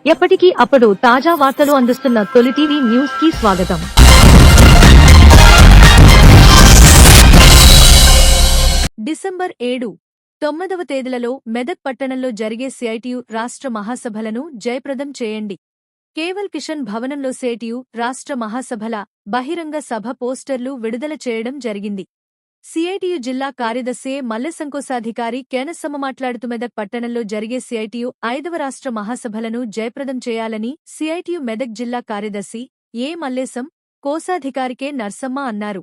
ఎప్పటికీ అప్పుడు తాజా వార్తలు అందిస్తున్న తొలి టీవీ న్యూస్ కి స్వాగతం. డిసెంబర్ 7, 9వ తేదీలలో మెదక్ పట్టణంలో జరిగే సిఐటియు రాష్ట్ర మహాసభలను జయప్రదం చేయండి. కేవల్ కిషన్ భవనంలో సిఐటియు రాష్ట్ర మహాసభల బహిరంగ సభ పోస్టర్లు విడుదల చేయడం జరిగింది. సిఐటియు జిల్లా కార్యదర్శి మల్లెసంకోశాధికారి కేనస్సమ్మ మాట్లాడుతూ మెదక్ పట్టణంలో జరిగే సిఐటియు 5వ రాష్ట్ర మహాసభలను జయప్రదం చేయాలని సిఐటియు మెదక్ జిల్లా కార్యదర్శి ఏ మల్లేశం కోశాధికారి కె నర్సమ్మ అన్నారు.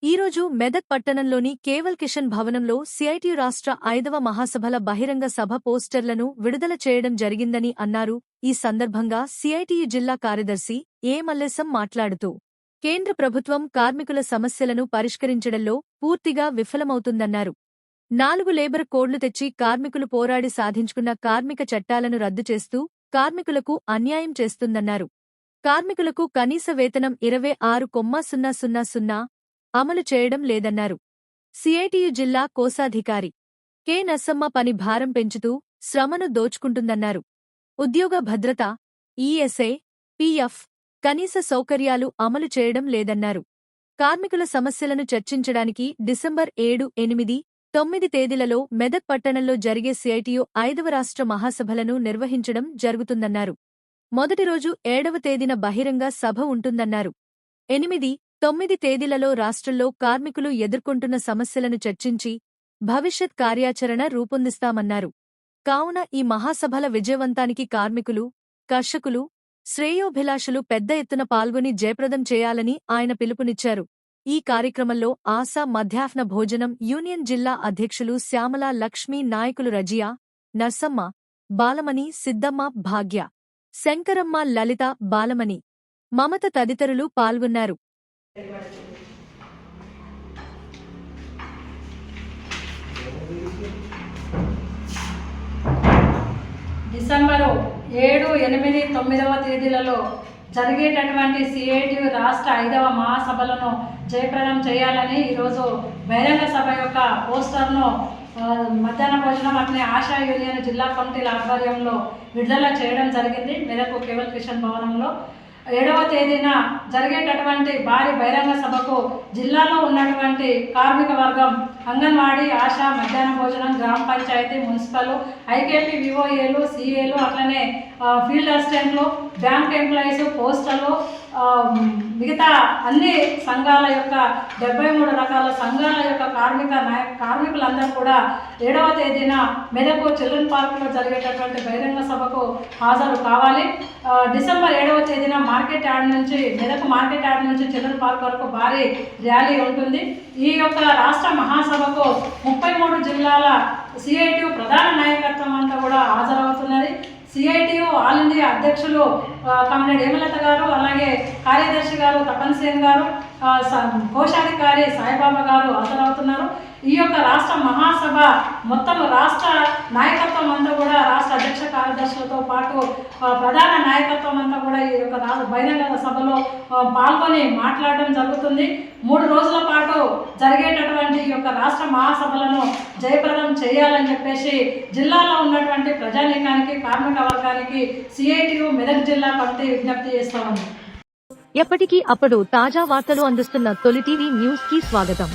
ఈరోజు మెదక్ పట్టణంలోని కేవల్ కిషన్ భవనంలో సిఐటియు రాష్ట్ర 5వ మహాసభల బహిరంగ సభ పోస్టర్లను విడుదల చేయడం జరిగిందని అన్నారు. ఈ సందర్భంగా సిఐటియు జిల్లా కార్యదర్శి ఏ మల్లేశం మాట్లాడుతూ కేంద్ర ప్రభుత్వం కార్మికుల సమస్యలను పరిష్కరించడంలో పూర్తిగా విఫలమవుతుందన్నారు. 4 లేబర్ కోడ్లు తెచ్చి కార్మికులు పోరాడి సాధించుకున్న కార్మిక చట్టాలను రద్దు చేస్తూ కార్మికులకు అన్యాయం చేస్తుందన్నారు. కార్మికులకు కనీస వేతనం 26,000 అమలు చేయడం లేదన్నారు. సిఐటియు జిల్లా కోశాధికారి కె నర్సమ్మ పని భారం పెంచుతూ శ్రమను దోచుకుంటుందన్నారు. ఉద్యోగ భద్రత, ఈఎస్ఐ, పిఎఫ్, కనీస సౌకర్యాలు అమలు చేయడం లేదన్నారు. కార్మికుల సమస్యలను చర్చించడానికి డిసెంబర్ 7, 8, 9 తేదీలలో మెదక్ పట్టణంలో జరిగే సిఐటియు 5వ రాష్ట్ర మహాసభలను నిర్వహించడం జరుగుతుందన్నారు. మొదటి రోజు 7వ తేదీన బహిరంగ సభ ఉంటుందన్నారు. 8, 9 తేదీలలో రాష్ట్రంలో కార్మికులు ఎదుర్కొంటున్న సమస్యలను చర్చించి భవిష్యత్ కార్యాచరణ రూపొందిస్తామన్నారు. కావున ఈ మహాసభల విజయవంతానికి కార్మికులు, కర్షకులు, శ్రేయోభిలాషులు పెద్ద ఎత్తున పాల్గొని జయప్రదం చేయాలని ఆయన పిలుపునిచ్చారు. ఈ కార్యక్రమంలో ఆశా మధ్యాహ్న భోజనం యూనియన్ జిల్లా అధ్యక్షులు శ్యామల లక్ష్మీ, నాయకులు రజియా, నర్సమ్మ, బాలమణి, సిద్దమ్మ, భాగ్య, శంకరమ్మ, లలిత, బాలమణి, మమత తదితరులు పాల్గొన్నారు. డిసెంబరు 7, 8, 9వ తేదీలలో జరిగేటటువంటి సిఐటియు రాష్ట్ర 5వ మహాసభలను జయప్రదం చేయాలని ఈరోజు బహిరంగ సభ యొక్క పోస్టర్ను మధ్యాహ్న భోజనం అట్లే ఆశా యూనియన్ జిల్లా కమిటీల ఆధ్వర్యంలో విడుదల చేయడం జరిగింది. మెదక్ కేవల్ కిషన్ భవనంలో 7వ తేదీన జరిగేటటువంటి భారీ బహిరంగ సభకు జిల్లాలో ఉన్నటువంటి కార్మిక వర్గం, అంగన్వాడీ, ఆశా, మధ్యాహ్న భోజనం, గ్రామ పంచాయతీ, మున్సిపల్, ఐకేపీ, విఓఏలు, సిఏలు, అట్లనే ఫీల్డ్ అసిస్టెంట్లు, బ్యాంక్ ఎంప్లాయీస్, పోస్టలు, మిగతా అన్ని సంఘాల యొక్క 73 రకాల సంఘాల యొక్క కార్మికులందరూ కూడా 7వ తేదీన మెదక్ చిల్డ్రన్ పార్కులో జరిగేటటువంటి బహిరంగ సభకు హాజరు కావాలి. డిసెంబర్ 7వ తేదీన మార్కెట్ యార్డ్ నుంచి మెదక్ మార్కెట్ యార్డ్ నుంచి చిల్డ్రన్ పార్క్ వరకు భారీ ర్యాలీ ఉంటుంది. ఈ యొక్క రాష్ట్ర మహాసభకు 33 జిల్లాల సిఐటియు ప్రధాన నాయకత్వం అంతా కూడా హాజరవుతున్నది. సిఐటియు ఆల్ ఇండియా అధ్యక్షులు కమ్రేడ్ హేమలత గారు, అలాగే కార్యదర్శి గారు తపన్ సేన్ గారు, కోశాధికారి సాయిబాబా గారు హాజరవుతున్నారు. ఈ యొక్క రాష్ట్ర మహాసభ మొత్తం రాష్ట్ర నాయకత్వం అంతా కూడా, రాష్ట్ర అధ్యక్ష కార్యదర్శులతో పాటు ప్రధాన నాయకత్వం అంతా కూడా ఈ యొక్క బహిరంగ సభలో పాల్గొని మాట్లాడడం జరుగుతుంది. 3 రోజుల పాటు జరిగేటటువంటి ఈ యొక్క రాష్ట్ర మహాసభలను జయప్రదం చేయాలని చెప్పేసి జిల్లాలో ఉన్నటువంటి ప్రజానీకానికి, కార్మిక వర్గానికి సిఐటియు మెదక్ జిల్లా కమిటీ విజ్ఞప్తి చేస్తా ఉంది. ఎప్పటికీ అప్పుడు తాజా వార్తలు అందిస్తున్న తొలి టీవీ న్యూస్ కి స్వాగతం.